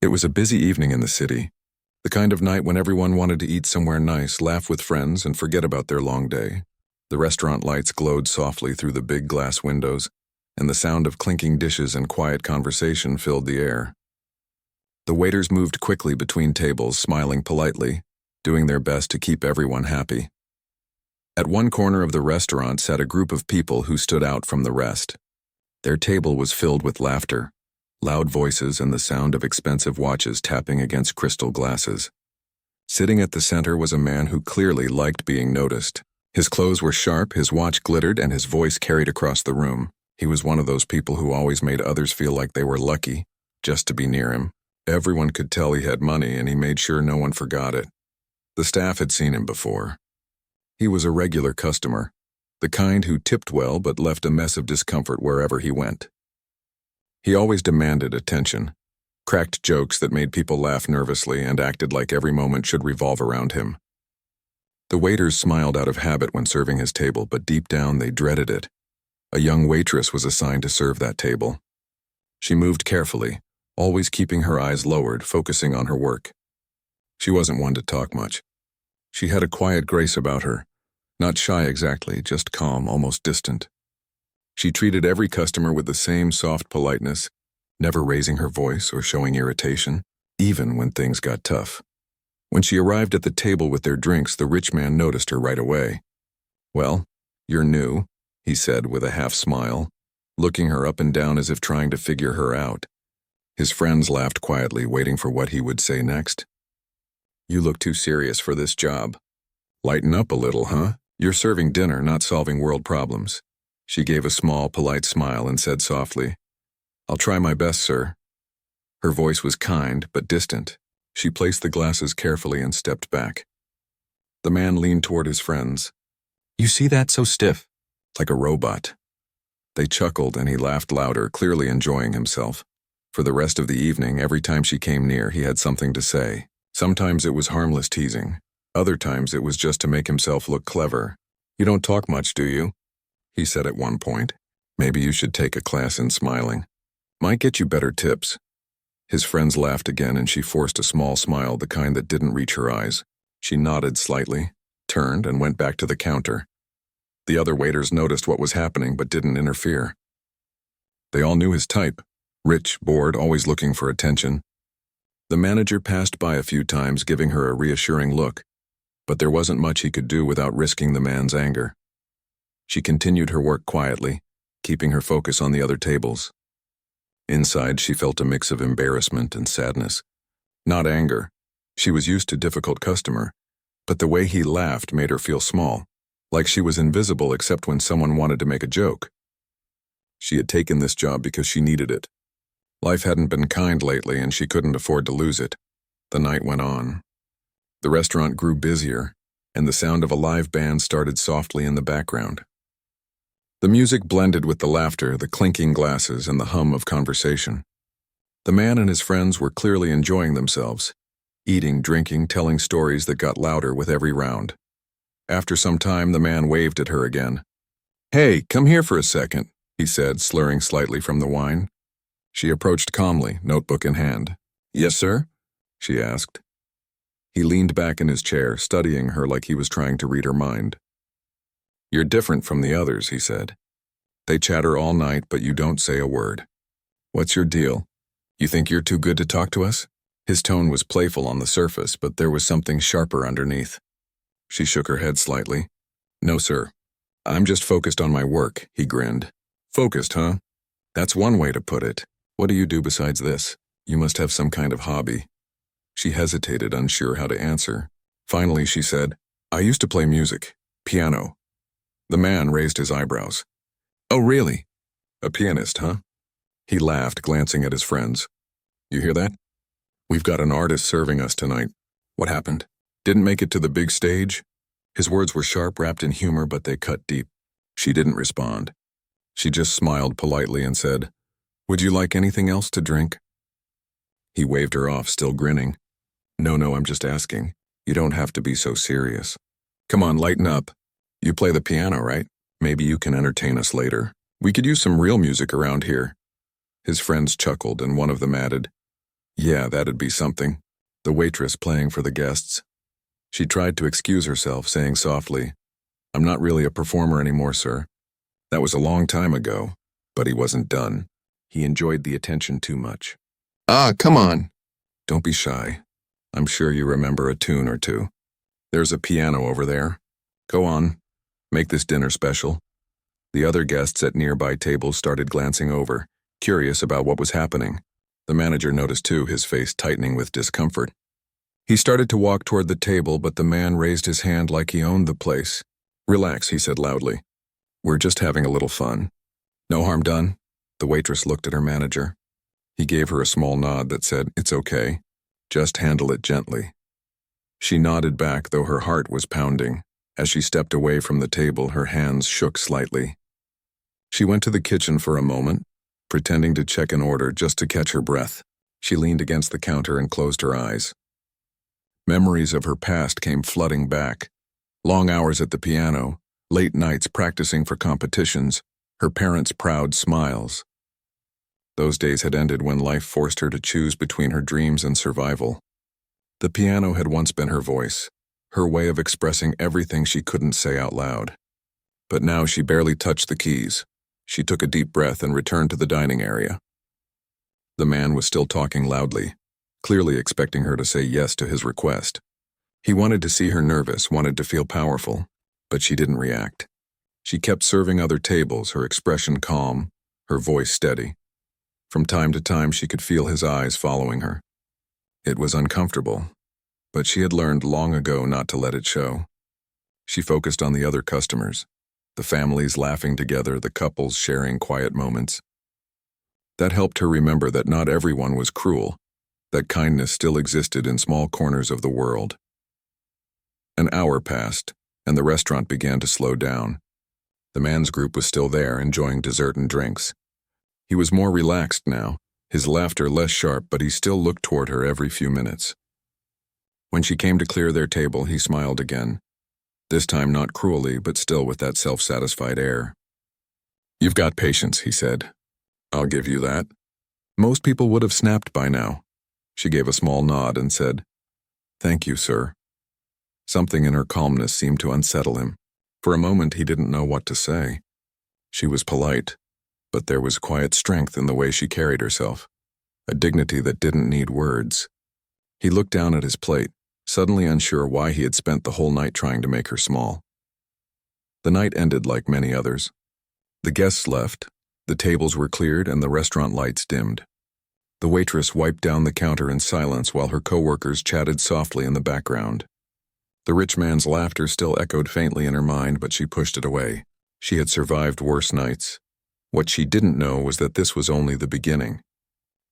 It was a busy evening in the city, the kind of night when everyone wanted to eat somewhere nice, laugh with friends, and forget about their long day. The restaurant lights glowed softly through the big glass windows, and the sound of clinking dishes and quiet conversation filled the air. The waiters moved quickly between tables, smiling politely, doing their best to keep everyone happy. At one corner of the restaurant sat a group of people who stood out from the rest. Their table was filled with laughter, loud voices, and the sound of expensive watches tapping against crystal glasses. Sitting at the center was a man who clearly liked being noticed. His clothes were sharp, his watch glittered, and his voice carried across the room. He was one of those people who always made others feel like they were lucky just to be near him. Everyone could tell he had money, and he made sure no one forgot it. The staff had seen him before. He was a regular customer, the kind who tipped well but left a mess of discomfort wherever he went. He always demanded attention, cracked jokes that made people laugh nervously, and acted like every moment should revolve around him. The waiters smiled out of habit when serving his table, but deep down they dreaded it. A young waitress was assigned to serve that table. She moved carefully, always keeping her eyes lowered, focusing on her work. She wasn't one to talk much. She had a quiet grace about her, not shy exactly, just calm, almost distant. She treated every customer with the same soft politeness, never raising her voice or showing irritation, even when things got tough. When she arrived at the table with their drinks, the rich man noticed her right away. "Well, you're new," he said with a half smile, looking her up and down as if trying to figure her out. His friends laughed quietly, waiting for what he would say next. "You look too serious for this job." "Lighten up a little, huh? You're serving dinner, not solving world problems." She gave a small, polite smile and said softly, "I'll try my best, sir." Her voice was kind, but distant. She placed the glasses carefully and stepped back. The man leaned toward his friends. "You see that? So stiff. Like a robot." They chuckled and he laughed louder, clearly enjoying himself. For the rest of the evening, every time she came near, he had something to say. Sometimes it was harmless teasing. Other times it was just to make himself look clever. "You don't talk much, do you?" he said at one point. "Maybe you should take a class in smiling. Might get you better tips." His friends laughed again, and she forced a small smile, the kind that didn't reach her eyes. She nodded slightly, turned, and went back to the counter. The other waiters noticed what was happening but didn't interfere. They all knew his type: rich, bored, always looking for attention. The manager passed by a few times, giving her a reassuring look, but there wasn't much he could do without risking the man's anger. She continued her work quietly, keeping her focus on the other tables. Inside, she felt a mix of embarrassment and sadness. Not anger. She was used to difficult customer, but the way he laughed made her feel small, like she was invisible except when someone wanted to make a joke. She had taken this job because she needed it. Life hadn't been kind lately, and she couldn't afford to lose it. The night went on. The restaurant grew busier, and the sound of a live band started softly in the background. The music blended with the laughter, the clinking glasses, and the hum of conversation. The man and his friends were clearly enjoying themselves, eating, drinking, telling stories that got louder with every round. After some time, the man waved at her again. "Hey, come here for a second," he said, slurring slightly from the wine. She approached calmly, notebook in hand. "Yes, sir?" she asked. He leaned back in his chair, studying her like he was trying to read her mind. "You're different from the others," he said. "They chatter all night, but you don't say a word. What's your deal? You think you're too good to talk to us?" His tone was playful on the surface, but there was something sharper underneath. She shook her head slightly. "No, sir. I'm just focused on my work," he grinned. "Focused, huh? That's one way to put it. What do you do besides this? You must have some kind of hobby." She hesitated, unsure how to answer. Finally, she said, "I used to play music. Piano." The man raised his eyebrows. "Oh, really? A pianist, huh?" He laughed, glancing at his friends. "You hear that? We've got an artist serving us tonight." "What happened? Didn't make it to the big stage?" His words were sharp, wrapped in humor, but they cut deep. She didn't respond. She just smiled politely and said, "Would you like anything else to drink?" He waved her off, still grinning. No, I'm just asking. You don't have to be so serious. Come on, lighten up. You play the piano, right? Maybe you can entertain us later. We could use some real music around here." His friends chuckled, and one of them added, Yeah, that'd be something. The waitress playing for the guests. She tried to excuse herself, saying softly, "I'm not really a performer anymore, sir. That was a long time ago." But he wasn't done. He enjoyed the attention too much. "Ah, come on. Don't be shy. I'm sure you remember a tune or two. There's a piano over there. Go on. Make this dinner special." The other guests at nearby tables started glancing over, curious about what was happening. The manager noticed too, his face tightening with discomfort. He started to walk toward the table, but the man raised his hand like he owned the place. "Relax," he said loudly. "We're just having a little fun. No harm done." The waitress looked at her manager. He gave her a small nod that said, "It's okay. Just handle it gently." She nodded back, though her heart was pounding. As she stepped away from the table, her hands shook slightly. She went to the kitchen for a moment, pretending to check an order just to catch her breath. She leaned against the counter and closed her eyes. Memories of her past came flooding back. Long hours at the piano, late nights practicing for competitions, her parents' proud smiles. Those days had ended when life forced her to choose between her dreams and survival. The piano had once been her voice, her way of expressing everything she couldn't say out loud. But now she barely touched the keys. She took a deep breath and returned to the dining area. The man was still talking loudly, clearly expecting her to say yes to his request. He wanted to see her nervous, wanted to feel powerful, but she didn't react. She kept serving other tables, her expression calm, her voice steady. From time to time, she could feel his eyes following her. It was uncomfortable, but she had learned long ago not to let it show. She focused on the other customers, the families laughing together, the couples sharing quiet moments. That helped her remember that not everyone was cruel, that kindness still existed in small corners of the world. An hour passed, and the restaurant began to slow down. The man's group was still there, enjoying dessert and drinks. He was more relaxed now, his laughter less sharp, but he still looked toward her every few minutes. When she came to clear their table, he smiled again. This time not cruelly, but still with that self-satisfied air. "You've got patience," he said. "I'll give you that." Most people would have snapped by now. She gave a small nod and said, "Thank you, sir." Something in her calmness seemed to unsettle him. For a moment, he didn't know what to say. She was polite, but there was quiet strength in the way she carried herself, a dignity that didn't need words. He looked down at his plate, suddenly unsure why he had spent the whole night trying to make her small. The night ended like many others. The guests left, the tables were cleared, and the restaurant lights dimmed. The waitress wiped down the counter in silence while her coworkers chatted softly in the background. The rich man's laughter still echoed faintly in her mind, but she pushed it away. She had survived worse nights. What she didn't know was that this was only the beginning.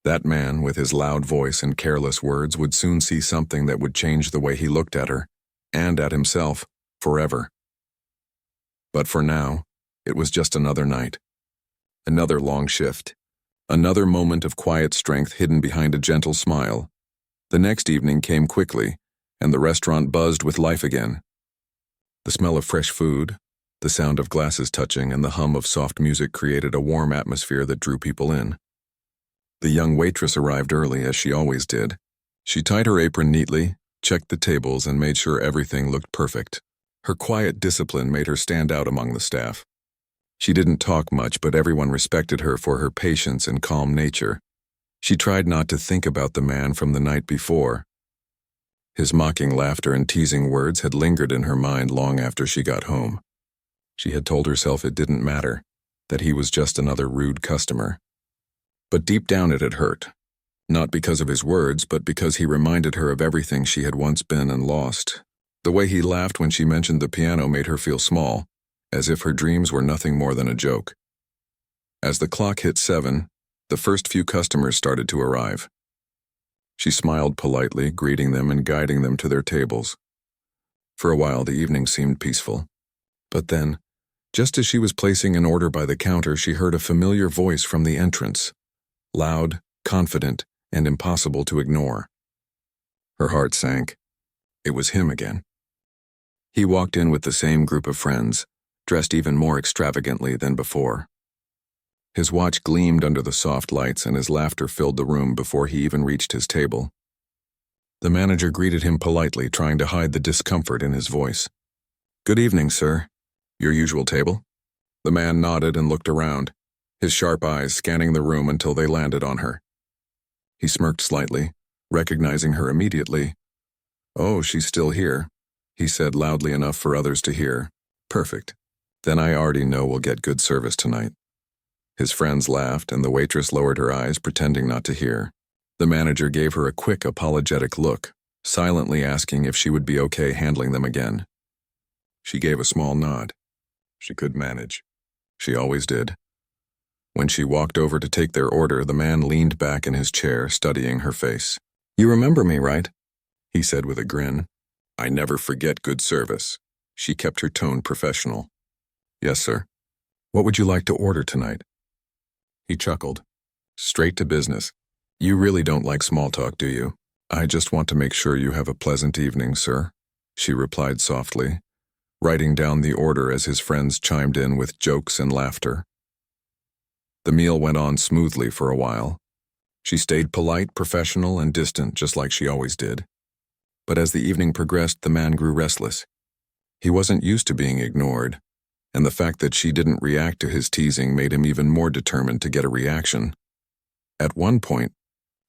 That man, with his loud voice and careless words, would soon see something that would change the way he looked at her, and at himself, forever. But for now, it was just another night. Another long shift. Another moment of quiet strength hidden behind a gentle smile. The next evening came quickly, and the restaurant buzzed with life again. The smell of fresh food, the sound of glasses touching, and the hum of soft music created a warm atmosphere that drew people in. The young waitress arrived early, as she always did. She tied her apron neatly, checked the tables, and made sure everything looked perfect. Her quiet discipline made her stand out among the staff. She didn't talk much, but everyone respected her for her patience and calm nature. She tried not to think about the man from the night before. His mocking laughter and teasing words had lingered in her mind long after she got home. She had told herself it didn't matter, that he was just another rude customer. But deep down it had hurt, not because of his words, but because he reminded her of everything she had once been and lost. The way he laughed when she mentioned the piano made her feel small, as if her dreams were nothing more than a joke. As the clock hit 7, the first few customers started to arrive. She smiled politely, greeting them and guiding them to their tables. For a while, the evening seemed peaceful. But then, just as she was placing an order by the counter, she heard a familiar voice from the entrance. Loud, confident, and impossible to ignore. Her heart sank. It was him again. He walked in with the same group of friends, dressed even more extravagantly than before. His watch gleamed under the soft lights and his laughter filled the room before he even reached his table. The manager greeted him politely, trying to hide the discomfort in his voice. "Good evening, sir. Your usual table?" The man nodded and looked around, his sharp eyes scanning the room until they landed on her. He smirked slightly, recognizing her immediately. "Oh, she's still here," he said loudly enough for others to hear. "Perfect. Then I already know we'll get good service tonight." His friends laughed, and the waitress lowered her eyes, pretending not to hear. The manager gave her a quick, apologetic look, silently asking if she would be okay handling them again. She gave a small nod. She could manage. She always did. When she walked over to take their order, the man leaned back in his chair, studying her face. "You remember me, right?" he said with a grin. "I never forget good service." She kept her tone professional. "Yes, sir. What would you like to order tonight?" He chuckled. "Straight to business. You really don't like small talk, do you?" "I just want to make sure you have a pleasant evening, sir," she replied softly, writing down the order as his friends chimed in with jokes and laughter. The meal went on smoothly for a while. She stayed polite, professional, and distant, just like she always did. But as the evening progressed, the man grew restless. He wasn't used to being ignored, and the fact that she didn't react to his teasing made him even more determined to get a reaction. At one point,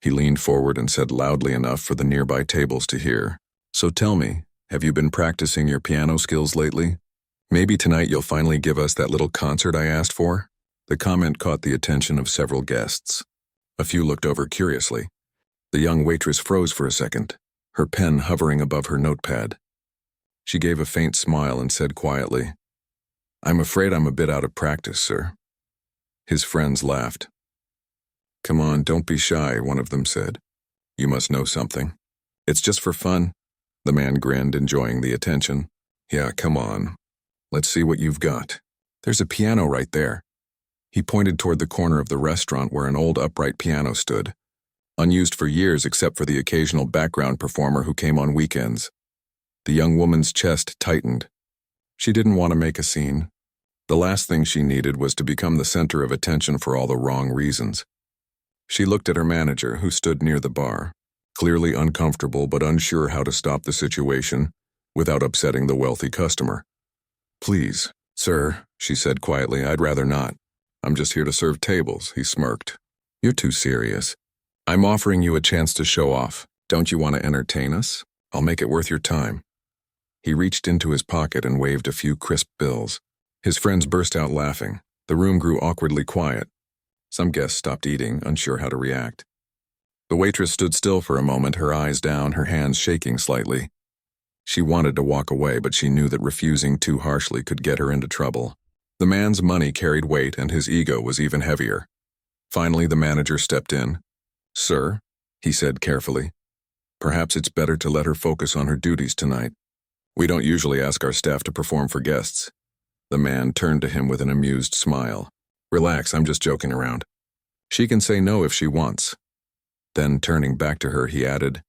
he leaned forward and said loudly enough for the nearby tables to hear, "So tell me, have you been practicing your piano skills lately? Maybe tonight you'll finally give us that little concert I asked for?" The comment caught the attention of several guests. A few looked over curiously. The young waitress froze for a second, her pen hovering above her notepad. She gave a faint smile and said quietly, "I'm afraid I'm a bit out of practice, sir." His friends laughed. "Come on, don't be shy," one of them said. "You must know something." "It's just for fun." The man grinned, enjoying the attention. "Yeah, come on. Let's see what you've got. There's a piano right there." He pointed toward the corner of the restaurant where an old upright piano stood, unused for years except for the occasional background performer who came on weekends. The young woman's chest tightened. She didn't want to make a scene. The last thing she needed was to become the center of attention for all the wrong reasons. She looked at her manager, who stood near the bar, clearly uncomfortable but unsure how to stop the situation without upsetting the wealthy customer. "Please, sir," she said quietly, "I'd rather not. I'm just here to serve tables," he smirked. "You're too serious. I'm offering you a chance to show off. Don't you want to entertain us? I'll make it worth your time." He reached into his pocket and waved a few crisp bills. His friends burst out laughing. The room grew awkwardly quiet. Some guests stopped eating, unsure how to react. The waitress stood still for a moment, her eyes down, her hands shaking slightly. She wanted to walk away, but she knew that refusing too harshly could get her into trouble. The man's money carried weight, and his ego was even heavier. Finally, the manager stepped in. "Sir," he said carefully, "perhaps it's better to let her focus on her duties tonight. We don't usually ask our staff to perform for guests." The man turned to him with an amused smile. "Relax, I'm just joking around. She can say no if she wants." Then, turning back to her, he added,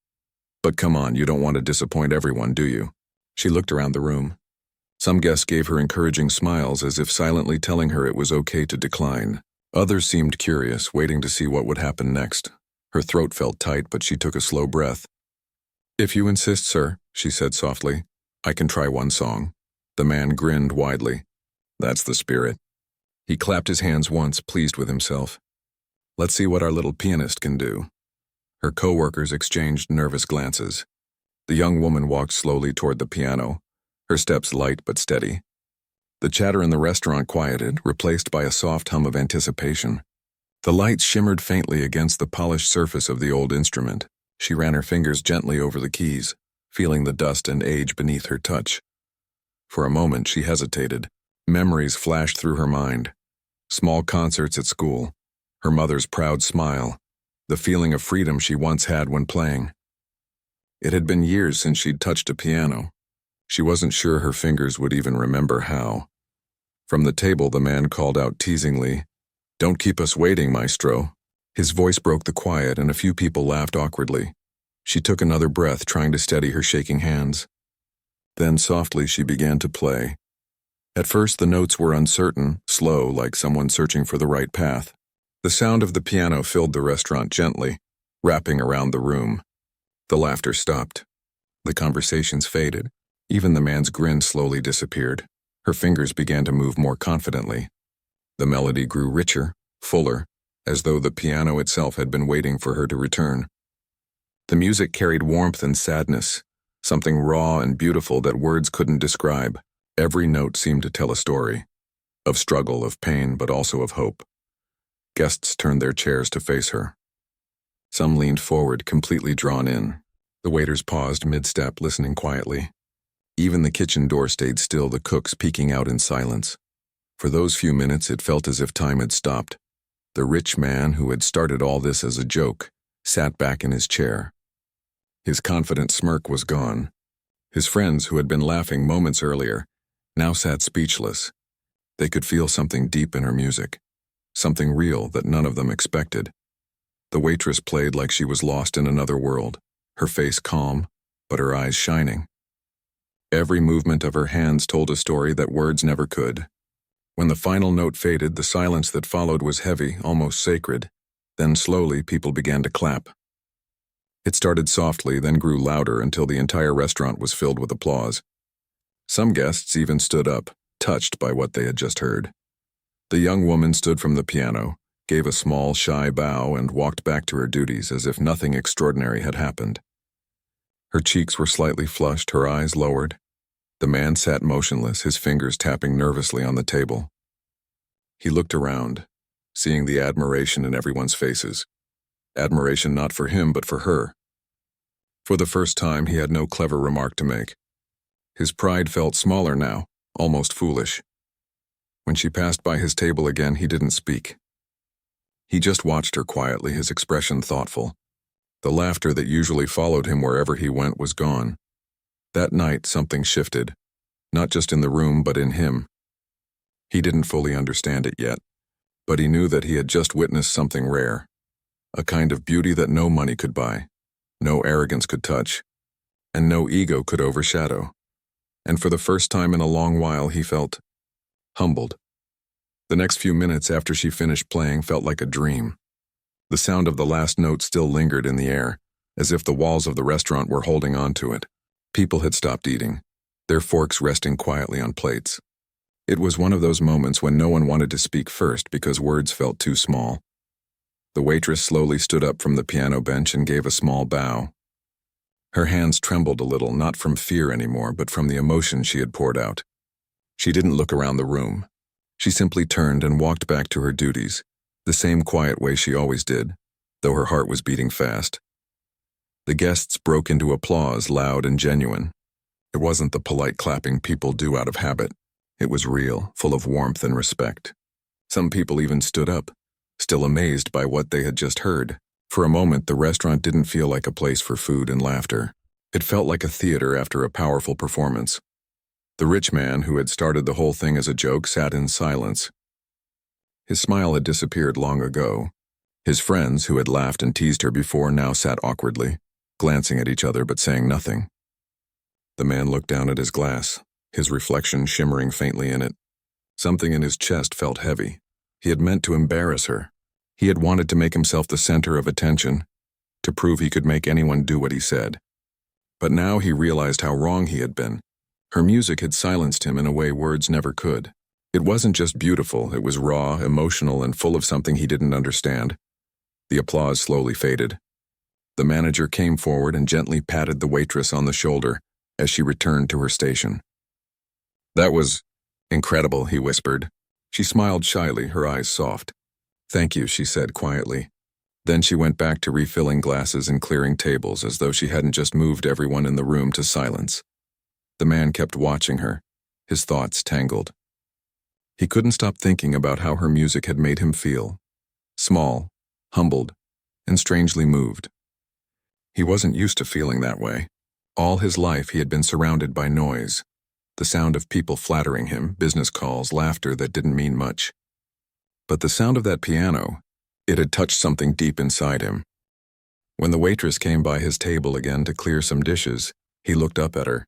"But come on, you don't want to disappoint everyone, do you?" She looked around the room. Some guests gave her encouraging smiles as if silently telling her it was okay to decline. Others seemed curious, waiting to see what would happen next. Her throat felt tight, but she took a slow breath. "If you insist, sir," she said softly, "I can try one song." The man grinned widely. "That's the spirit." He clapped his hands once, pleased with himself. "Let's see what our little pianist can do." Her co-workers exchanged nervous glances. The young woman walked slowly toward the piano, her steps light but steady. The chatter in the restaurant quieted, replaced by a soft hum of anticipation. The lights shimmered faintly against the polished surface of the old instrument. She ran her fingers gently over the keys, feeling the dust and age beneath her touch. For a moment, she hesitated. Memories flashed through her mind. Small concerts at school, her mother's proud smile, the feeling of freedom she once had when playing. It had been years since she'd touched a piano. She wasn't sure her fingers would even remember how. From the table, the man called out teasingly, "Don't keep us waiting, maestro." His voice broke the quiet, and a few people laughed awkwardly. She took another breath, trying to steady her shaking hands. Then softly she began to play. At first, the notes were uncertain, slow, like someone searching for the right path. The sound of the piano filled the restaurant gently, wrapping around the room. The laughter stopped. The conversations faded. Even the man's grin slowly disappeared. Her fingers began to move more confidently. The melody grew richer, fuller, as though the piano itself had been waiting for her to return. The music carried warmth and sadness, something raw and beautiful that words couldn't describe. Every note seemed to tell a story, of struggle, of pain, but also of hope. Guests turned their chairs to face her. Some leaned forward, completely drawn in. The waiters paused mid-step, listening quietly. Even the kitchen door stayed still, the cooks peeking out in silence. For those few minutes, it felt as if time had stopped. The rich man, who had started all this as a joke, sat back in his chair. His confident smirk was gone. His friends, who had been laughing moments earlier, now sat speechless. They could feel something deep in her music, something real that none of them expected. The waitress played like she was lost in another world, her face calm, but her eyes shining. Every movement of her hands told a story that words never could. When the final note faded, the silence that followed was heavy, almost sacred. Then slowly, people began to clap. It started softly, then grew louder until the entire restaurant was filled with applause. Some guests even stood up, touched by what they had just heard. The young woman stood from the piano, gave a small, shy bow, and walked back to her duties as if nothing extraordinary had happened. Her cheeks were slightly flushed, her eyes lowered. The man sat motionless, his fingers tapping nervously on the table. He looked around, seeing the admiration in everyone's faces. Admiration not for him, but for her. For the first time, he had no clever remark to make. His pride felt smaller now, almost foolish. When she passed by his table again, he didn't speak. He just watched her quietly, his expression thoughtful. The laughter that usually followed him wherever he went was gone. That night, something shifted, not just in the room, but in him. He didn't fully understand it yet, but he knew that he had just witnessed something rare. A kind of beauty that no money could buy, no arrogance could touch, and no ego could overshadow. And for the first time in a long while, he felt humbled. The next few minutes after she finished playing felt like a dream. The sound of the last note still lingered in the air, as if the walls of the restaurant were holding on to it. People had stopped eating, their forks resting quietly on plates. It was one of those moments when no one wanted to speak first because words felt too small. The waitress slowly stood up from the piano bench and gave a small bow. Her hands trembled a little, not from fear anymore, but from the emotion she had poured out. She didn't look around the room. She simply turned and walked back to her duties, the same quiet way she always did, though her heart was beating fast. The guests broke into applause, loud and genuine. It wasn't the polite clapping people do out of habit. It was real, full of warmth and respect. Some people even stood up, still amazed by what they had just heard. For a moment, the restaurant didn't feel like a place for food and laughter. It felt like a theater after a powerful performance. The rich man, who had started the whole thing as a joke, sat in silence. His smile had disappeared long ago. His friends, who had laughed and teased her before, now sat awkwardly, glancing at each other but saying nothing. The man looked down at his glass, his reflection shimmering faintly in it. Something in his chest felt heavy. He had meant to embarrass her. He had wanted to make himself the center of attention, to prove he could make anyone do what he said. But now he realized how wrong he had been. Her music had silenced him in a way words never could. It wasn't just beautiful, it was raw, emotional, and full of something he didn't understand. The applause slowly faded. The manager came forward and gently patted the waitress on the shoulder as she returned to her station. "That was incredible," he whispered. She smiled shyly, her eyes soft. "Thank you," she said quietly. Then she went back to refilling glasses and clearing tables as though she hadn't just moved everyone in the room to silence. The man kept watching her, his thoughts tangled. He couldn't stop thinking about how her music had made him feel. Small, humbled, and strangely moved. He wasn't used to feeling that way. All his life he had been surrounded by noise, the sound of people flattering him, business calls, laughter that didn't mean much. But the sound of that piano, it had touched something deep inside him. When the waitress came by his table again to clear some dishes, he looked up at her.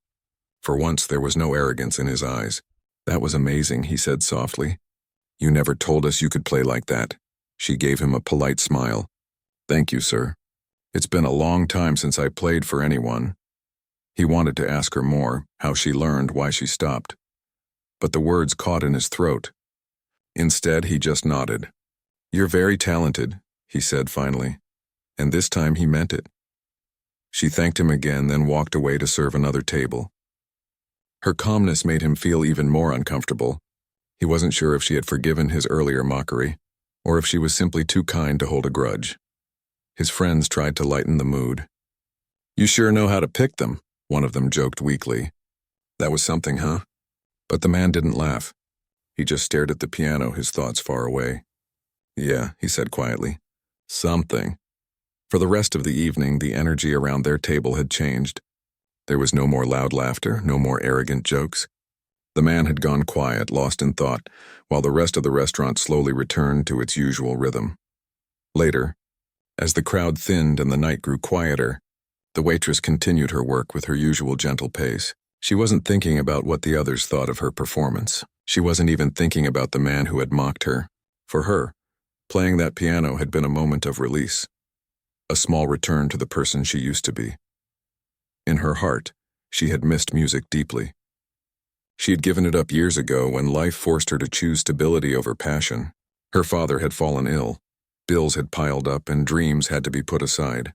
For once there was no arrogance in his eyes. That was amazing, he said softly. You never told us you could play like that. She gave him a polite smile. Thank you, sir. It's been a long time since I played for anyone. He wanted to ask her more, how she learned, why she stopped. But the words caught in his throat. Instead, he just nodded. You're very talented, he said finally. And this time he meant it. She thanked him again, then walked away to serve another table. Her calmness made him feel even more uncomfortable. He wasn't sure if she had forgiven his earlier mockery, or if she was simply too kind to hold a grudge. His friends tried to lighten the mood. You sure know how to pick them, one of them joked weakly. That was something, huh? But the man didn't laugh. He just stared at the piano, his thoughts far away. Yeah, he said quietly. Something. For the rest of the evening, the energy around their table had changed. There was no more loud laughter, no more arrogant jokes. The man had gone quiet, lost in thought, while the rest of the restaurant slowly returned to its usual rhythm. Later, as the crowd thinned and the night grew quieter, the waitress continued her work with her usual gentle pace. She wasn't thinking about what the others thought of her performance. She wasn't even thinking about the man who had mocked her. For her, playing that piano had been a moment of release, a small return to the person she used to be. In her heart, she had missed music deeply. She had given it up years ago when life forced her to choose stability over passion. Her father had fallen ill, bills had piled up, and dreams had to be put aside.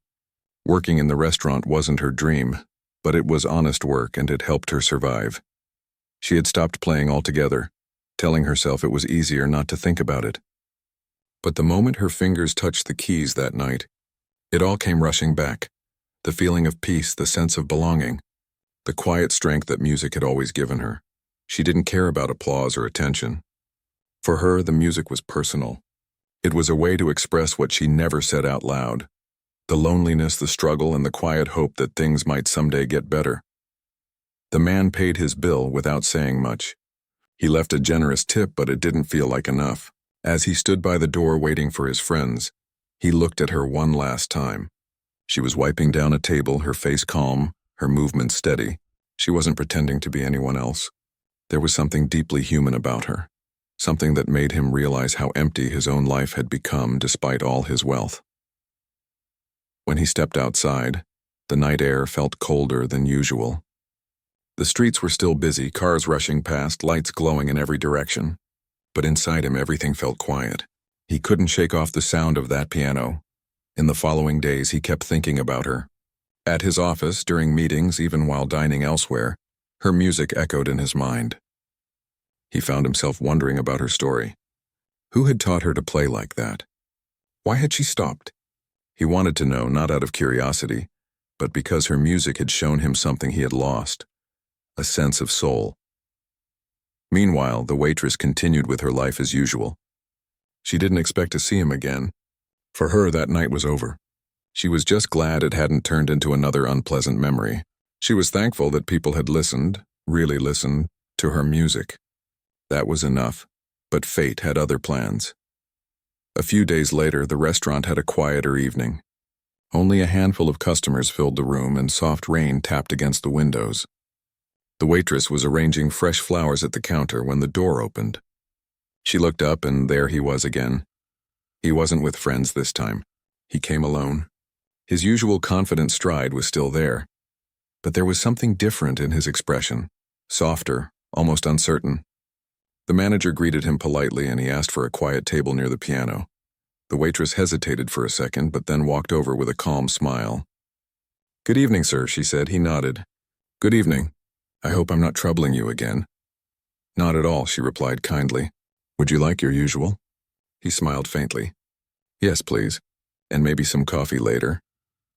Working in the restaurant wasn't her dream, but it was honest work and it helped her survive. She had stopped playing altogether, telling herself it was easier not to think about it. But the moment her fingers touched the keys that night, it all came rushing back. The feeling of peace, the sense of belonging, the quiet strength that music had always given her. She didn't care about applause or attention. For her, the music was personal. It was a way to express what she never said out loud. The loneliness, the struggle, and the quiet hope that things might someday get better. The man paid his bill without saying much. He left a generous tip, but it didn't feel like enough. As he stood by the door waiting for his friends, he looked at her one last time. She was wiping down a table, her face calm, her movements steady. She wasn't pretending to be anyone else. There was something deeply human about her, something that made him realize how empty his own life had become despite all his wealth. When he stepped outside, the night air felt colder than usual. The streets were still busy, cars rushing past, lights glowing in every direction. But inside him, everything felt quiet. He couldn't shake off the sound of that piano. In the following days, he kept thinking about her. At his office, during meetings, even while dining elsewhere, her music echoed in his mind. He found himself wondering about her story. Who had taught her to play like that? Why had she stopped? He wanted to know, not out of curiosity, but because her music had shown him something he had lost, a sense of soul. Meanwhile, the waitress continued with her life as usual. She didn't expect to see him again. For her, that night was over. She was just glad it hadn't turned into another unpleasant memory. She was thankful that people had listened, really listened, to her music. That was enough, but fate had other plans. A few days later, the restaurant had a quieter evening. Only a handful of customers filled the room and soft rain tapped against the windows. The waitress was arranging fresh flowers at the counter when the door opened. She looked up and there he was again. He wasn't with friends this time. He came alone. His usual confident stride was still there, but there was something different in his expression, softer, almost uncertain. The manager greeted him politely and he asked for a quiet table near the piano. The waitress hesitated for a second, but then walked over with a calm smile. "Good evening, sir," she said. He nodded. "Good evening. I hope I'm not troubling you again." "Not at all," she replied kindly. "Would you like your usual?" He smiled faintly. "Yes, please. And maybe some coffee later."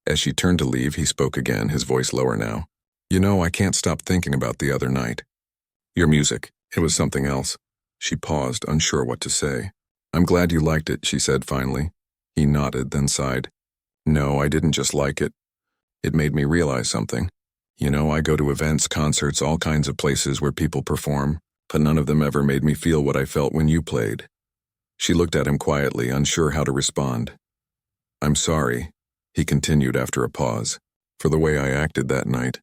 As she turned to leave, he spoke again, his voice lower now. "You know, I can't stop thinking about the other night. Your music. It was something else." She paused, unsure what to say. "I'm glad you liked it," she said finally. He nodded, then sighed. "No, I didn't just like it. It made me realize something. You know, I go to events, concerts, all kinds of places where people perform, but none of them ever made me feel what I felt when you played." She looked at him quietly, unsure how to respond. "I'm sorry," he continued after a pause, "for the way I acted that night.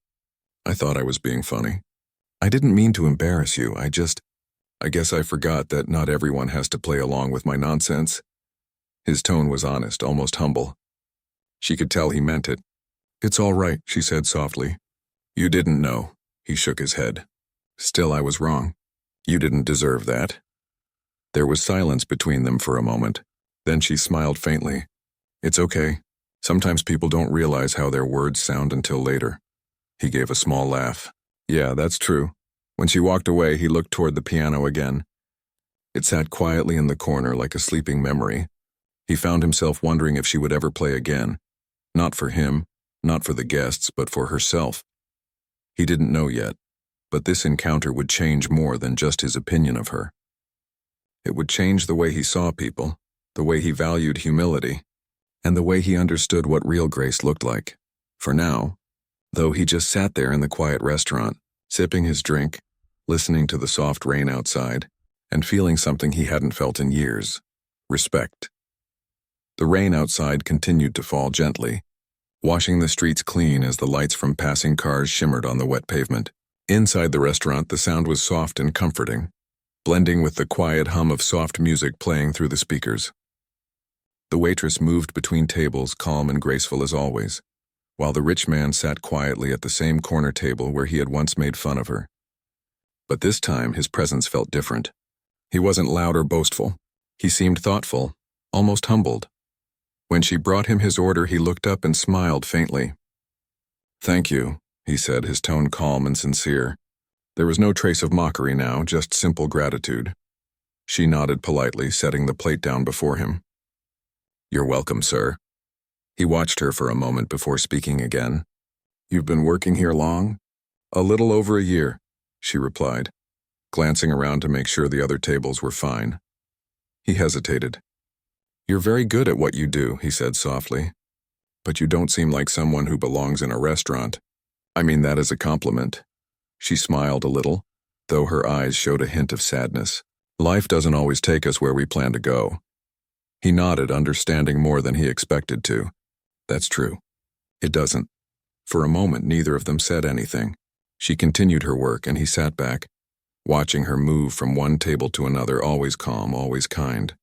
I thought I was being funny. I didn't mean to embarrass you, I just..." I guess I forgot that not everyone has to play along with my nonsense. His tone was honest, almost humble. She could tell he meant it. It's all right, she said softly. You didn't know. He shook his head. Still, I was wrong. You didn't deserve that. There was silence between them for a moment. Then she smiled faintly. It's okay. Sometimes people don't realize how their words sound until later. He gave a small laugh. Yeah, that's true. When she walked away, he looked toward the piano again. It sat quietly in the corner like a sleeping memory. He found himself wondering if she would ever play again. Not for him, not for the guests, but for herself. He didn't know yet, but this encounter would change more than just his opinion of her. It would change the way he saw people, the way he valued humility, and the way he understood what real grace looked like. For now, though, he just sat there in the quiet restaurant, sipping his drink, listening to the soft rain outside, and feeling something he hadn't felt in years: respect. The rain outside continued to fall gently, washing the streets clean as the lights from passing cars shimmered on the wet pavement. Inside the restaurant, the sound was soft and comforting, blending with the quiet hum of soft music playing through the speakers. The waitress moved between tables, calm and graceful as always, while the rich man sat quietly at the same corner table where he had once made fun of her. But this time, his presence felt different. He wasn't loud or boastful. He seemed thoughtful, almost humbled. When she brought him his order, he looked up and smiled faintly. Thank you, he said, his tone calm and sincere. There was no trace of mockery now, just simple gratitude. She nodded politely, setting the plate down before him. You're welcome, sir. He watched her for a moment before speaking again. You've been working here long? A little over a year, she replied, glancing around to make sure the other tables were fine. He hesitated. You're very good at what you do, he said softly. But you don't seem like someone who belongs in a restaurant. I mean that as a compliment. She smiled a little, though her eyes showed a hint of sadness. Life doesn't always take us where we plan to go. He nodded, understanding more than he expected to. That's true. It doesn't. For a moment, neither of them said anything. She continued her work, and he sat back, watching her move from one table to another, always calm, always kind.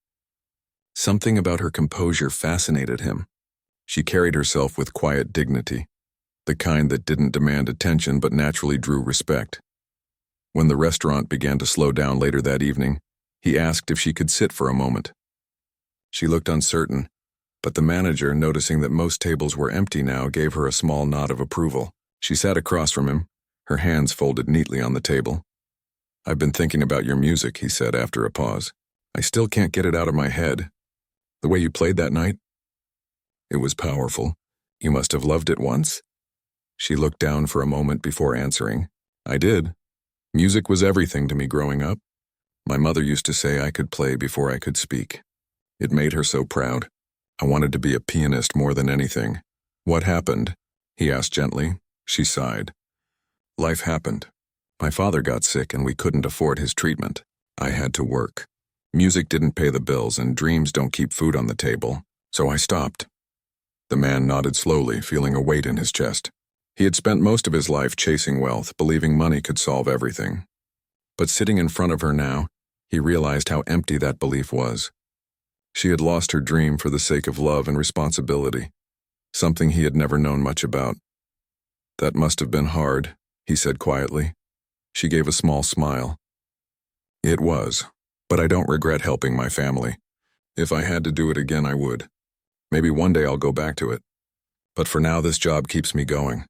Something about her composure fascinated him. She carried herself with quiet dignity, the kind that didn't demand attention but naturally drew respect. When the restaurant began to slow down later that evening, he asked if she could sit for a moment. She looked uncertain, but the manager, noticing that most tables were empty now, gave her a small nod of approval. She sat across from him, her hands folded neatly on the table. I've been thinking about your music, he said after a pause. I still can't get it out of my head. The way you played that night? It was powerful. You must have loved it once? She looked down for a moment before answering. I did. Music was everything to me growing up. My mother used to say I could play before I could speak. It made her so proud. I wanted to be a pianist more than anything. What happened? He asked gently. She sighed. Life happened. My father got sick and we couldn't afford his treatment. I had to work. Music didn't pay the bills and dreams don't keep food on the table, so I stopped. The man nodded slowly, feeling a weight in his chest. He had spent most of his life chasing wealth, believing money could solve everything. But sitting in front of her now, he realized how empty that belief was. She had lost her dream for the sake of love and responsibility, something he had never known much about. That must have been hard, he said quietly. She gave a small smile. It was, but I don't regret helping my family. If I had to do it again, I would. Maybe one day I'll go back to it. But for now, this job keeps me going.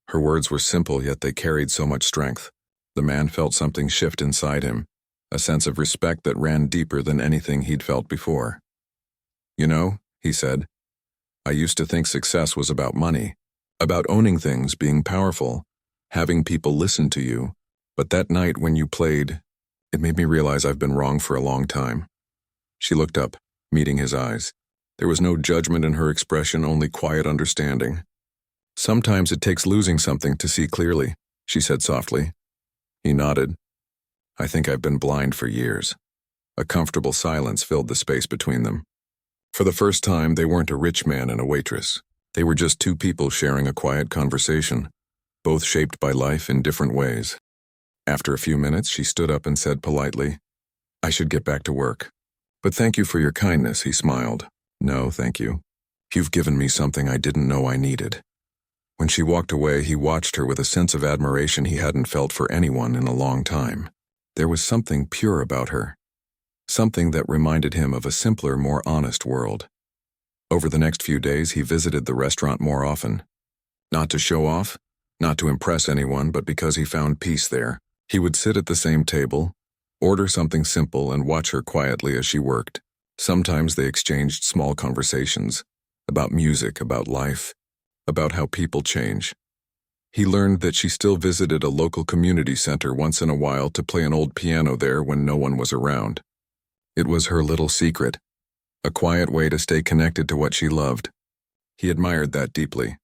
Her words were simple, yet they carried so much strength. The man felt something shift inside him, a sense of respect that ran deeper than anything he'd felt before. You know, he said, I used to think success was about money, about owning things, being powerful, having people listen to you. But that night when you played, it made me realize I've been wrong for a long time. She looked up, meeting his eyes. There was no judgment in her expression, only quiet understanding. Sometimes it takes losing something to see clearly, she said softly. He nodded. I think I've been blind for years. A comfortable silence filled the space between them. For the first time, they weren't a rich man and a waitress. They were just two people sharing a quiet conversation, both shaped by life in different ways. After a few minutes, she stood up and said politely, "I should get back to work." "But thank you for your kindness," he smiled. "No, thank you. You've given me something I didn't know I needed." When she walked away, he watched her with a sense of admiration he hadn't felt for anyone in a long time. There was something pure about her. Something that reminded him of a simpler, more honest world. Over the next few days, he visited the restaurant more often. Not to show off, not to impress anyone, but because he found peace there. He would sit at the same table, order something simple, and watch her quietly as she worked. Sometimes they exchanged small conversations about music, about life, about how people change. He learned that she still visited a local community center once in a while to play an old piano there when no one was around. It was her little secret, a quiet way to stay connected to what she loved. He admired that deeply.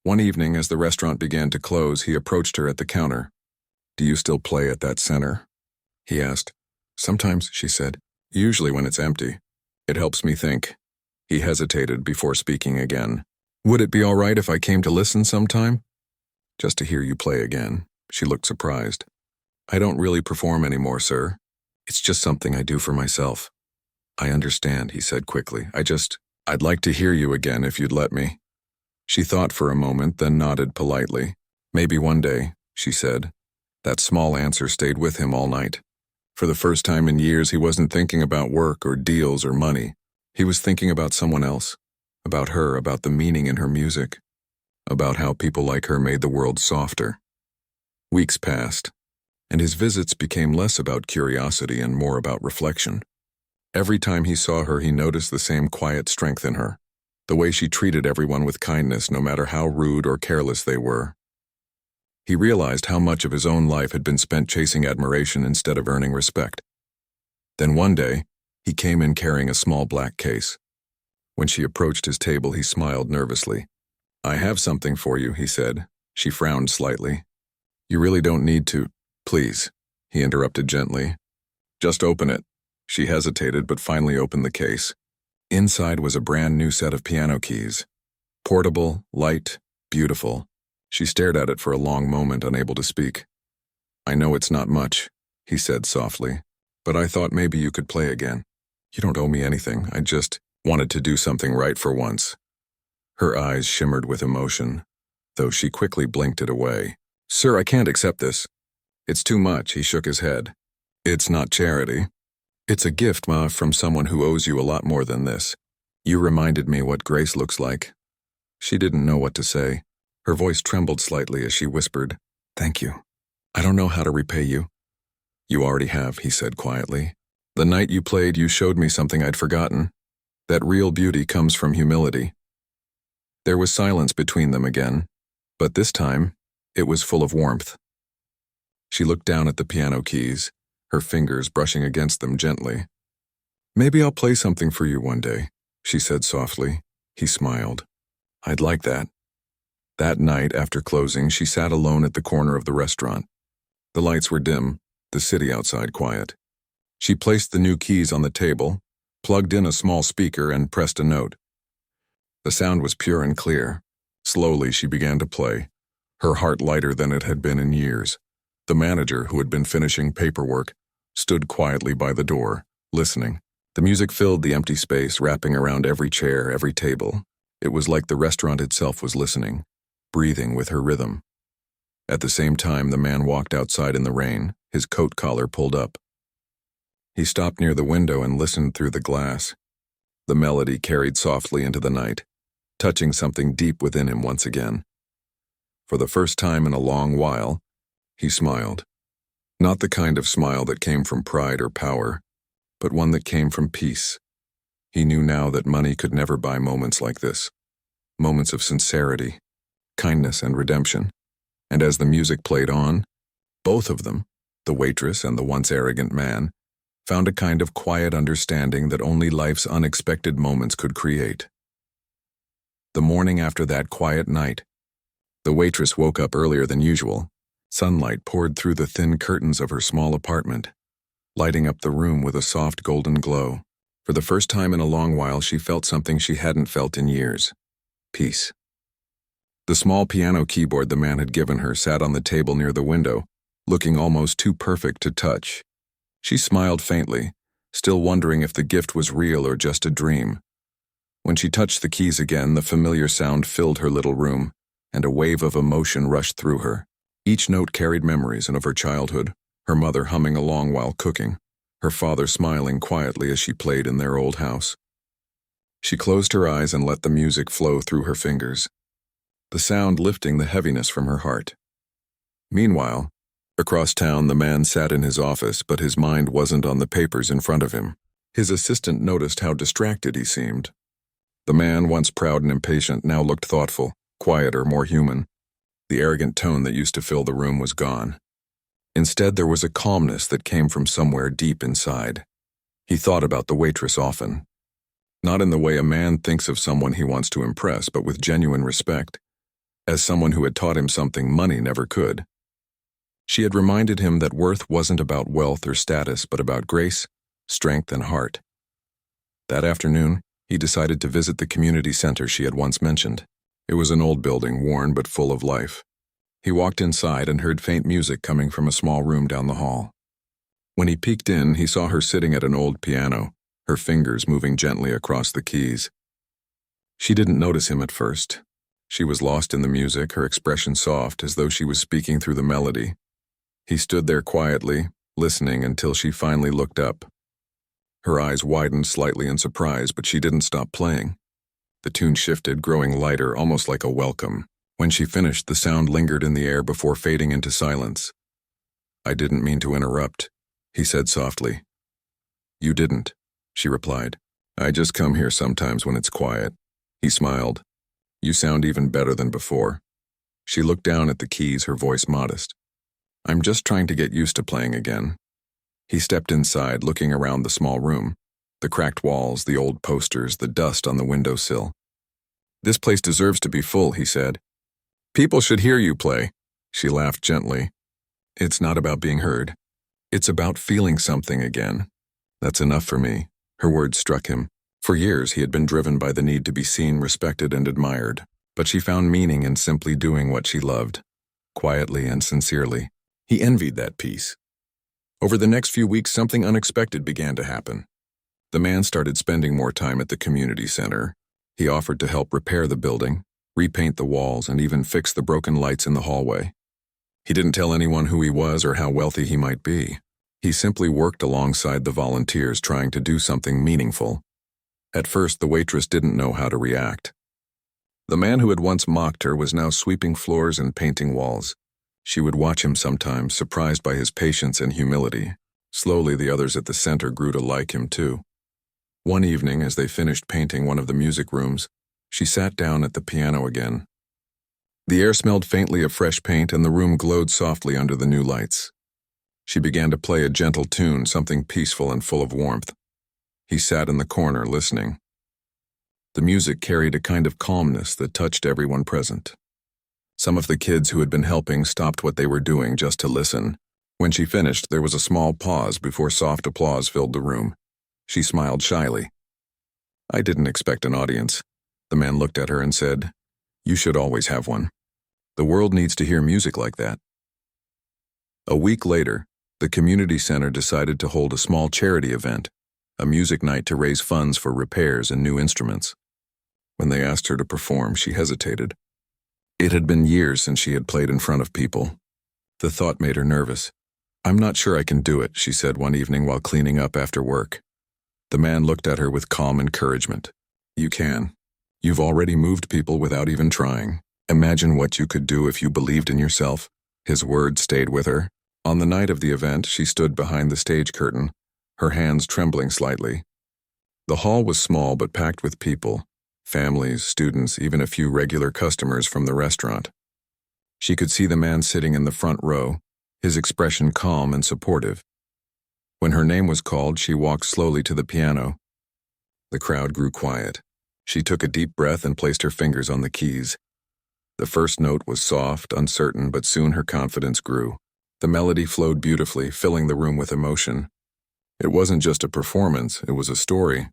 One evening, as the restaurant began to close, he approached her at the counter. "Do you still play at that center?" he asked. "Sometimes," she said. "Usually when it's empty. It helps me think." He hesitated before speaking again. "Would it be all right if I came to listen sometime?" "Just to hear you play again." She looked surprised. "I don't really perform anymore, sir. It's just something I do for myself." "I understand," he said quickly. I'd like to hear you again if you'd let me." She thought for a moment, then nodded politely. "Maybe one day," she said. That small answer stayed with him all night. For the first time in years, he wasn't thinking about work or deals or money. He was thinking about someone else, about her, about the meaning in her music, about how people like her made the world softer. Weeks passed, and his visits became less about curiosity and more about reflection. Every time he saw her, he noticed the same quiet strength in her, the way she treated everyone with kindness, no matter how rude or careless they were. He realized how much of his own life had been spent chasing admiration instead of earning respect. Then one day, he came in carrying a small black case. When she approached his table, he smiled nervously. "I have something for you," he said. She frowned slightly. "You really don't need to." "Please," he interrupted gently. "Just open it." She hesitated, but finally opened the case. Inside was a brand new set of piano keys. Portable, light, beautiful. She stared at it for a long moment, unable to speak. "I know it's not much," he said softly, "but I thought maybe you could play again. You don't owe me anything. I just wanted to do something right for once." Her eyes shimmered with emotion, though she quickly blinked it away. "Sir, I can't accept this." "It's too much," he shook his head. "It's not charity. It's a gift, Ma, from someone who owes you a lot more than this. You reminded me what grace looks like." She didn't know what to say. Her voice trembled slightly as she whispered, "Thank you. I don't know how to repay you." "You already have," he said quietly. "The night you played, you showed me something I'd forgotten. That real beauty comes from humility." There was silence between them again, but this time, it was full of warmth. She looked down at the piano keys, her fingers brushing against them gently. "Maybe I'll play something for you one day," she said softly. He smiled. "I'd like that." That night, after closing, she sat alone at the corner of the restaurant. The lights were dim, the city outside quiet. She placed the new keys on the table, plugged in a small speaker, and pressed a note. The sound was pure and clear. Slowly, she began to play, her heart lighter than it had been in years. The manager, who had been finishing paperwork, stood quietly by the door, listening. The music filled the empty space, wrapping around every chair, every table. It was like the restaurant itself was listening, breathing with her rhythm. At the same time, the man walked outside in the rain, his coat collar pulled up. He stopped near the window and listened through the glass. The melody carried softly into the night, touching something deep within him once again. For the first time in a long while, he smiled. Not the kind of smile that came from pride or power, but one that came from peace. He knew now that money could never buy moments like this. Moments of sincerity, kindness, and redemption. And as the music played on, both of them, the waitress and the once arrogant man, found a kind of quiet understanding that only life's unexpected moments could create. The morning after that quiet night, the waitress woke up earlier than usual. Sunlight poured through the thin curtains of her small apartment, lighting up the room with a soft golden glow. For the first time in a long while, she felt something she hadn't felt in years. Peace. The small piano keyboard the man had given her sat on the table near the window, looking almost too perfect to touch. She smiled faintly, still wondering if the gift was real or just a dream. When she touched the keys again, the familiar sound filled her little room, and a wave of emotion rushed through her. Each note carried memories of her childhood, her mother humming along while cooking, her father smiling quietly as she played in their old house. She closed her eyes and let the music flow through her fingers, the sound lifting the heaviness from her heart. Meanwhile, across town, the man sat in his office, but his mind wasn't on the papers in front of him. His assistant noticed how distracted he seemed. The man, once proud and impatient, now looked thoughtful, quieter, more human. The arrogant tone that used to fill the room was gone. Instead, there was a calmness that came from somewhere deep inside. He thought about the waitress often. Not in the way a man thinks of someone he wants to impress, but with genuine respect, as someone who had taught him something money never could. She had reminded him that worth wasn't about wealth or status, but about grace, strength, and heart. That afternoon, he decided to visit the community center she had once mentioned. It was an old building, worn but full of life. He walked inside and heard faint music coming from a small room down the hall. When he peeked in, he saw her sitting at an old piano, her fingers moving gently across the keys. She didn't notice him at first. She was lost in the music, her expression soft, as though she was speaking through the melody. He stood there quietly, listening until she finally looked up. Her eyes widened slightly in surprise, but she didn't stop playing. The tune shifted, growing lighter, almost like a welcome. When she finished, the sound lingered in the air before fading into silence. "I didn't mean to interrupt," he said softly. "You didn't," she replied. "I just come here sometimes when it's quiet." He smiled. "You sound even better than before." She looked down at the keys, her voice modest. "I'm just trying to get used to playing again." He stepped inside, looking around the small room, the cracked walls, the old posters, the dust on the windowsill. "This place deserves to be full," he said. "People should hear you play." She laughed gently. "It's not about being heard. It's about feeling something again. That's enough for me." Her words struck him. For years, he had been driven by the need to be seen, respected, and admired. But she found meaning in simply doing what she loved, quietly and sincerely. He envied that peace. Over the next few weeks, something unexpected began to happen. The man started spending more time at the community center. He offered to help repair the building, repaint the walls, and even fix the broken lights in the hallway. He didn't tell anyone who he was or how wealthy he might be. He simply worked alongside the volunteers, trying to do something meaningful. At first, the waitress didn't know how to react. The man who had once mocked her was now sweeping floors and painting walls. She would watch him sometimes, surprised by his patience and humility. Slowly, the others at the center grew to like him too. One evening, as they finished painting one of the music rooms, she sat down at the piano again. The air smelled faintly of fresh paint, and the room glowed softly under the new lights. She began to play a gentle tune, something peaceful and full of warmth. He sat in the corner, listening. The music carried a kind of calmness that touched everyone present. Some of the kids who had been helping stopped what they were doing just to listen. When she finished, there was a small pause before soft applause filled the room. She smiled shyly. "I didn't expect an audience." The man looked at her and said, "You should always have one. The world needs to hear music like that." A week later, the community center decided to hold a small charity event, a music night to raise funds for repairs and new instruments. When they asked her to perform, she hesitated. It had been years since she had played in front of people. The thought made her nervous. "I'm not sure I can do it," she said one evening while cleaning up after work. The man looked at her with calm encouragement. "You can. You've already moved people without even trying. Imagine what you could do if you believed in yourself." His words stayed with her. On the night of the event, she stood behind the stage curtain, her hands trembling slightly. The hall was small but packed with people, families, students, even a few regular customers from the restaurant. She could see the man sitting in the front row, his expression calm and supportive. When her name was called, she walked slowly to the piano. The crowd grew quiet. She took a deep breath and placed her fingers on the keys. The first note was soft, uncertain, but soon her confidence grew. The melody flowed beautifully, filling the room with emotion. It wasn't just a performance, it was a story.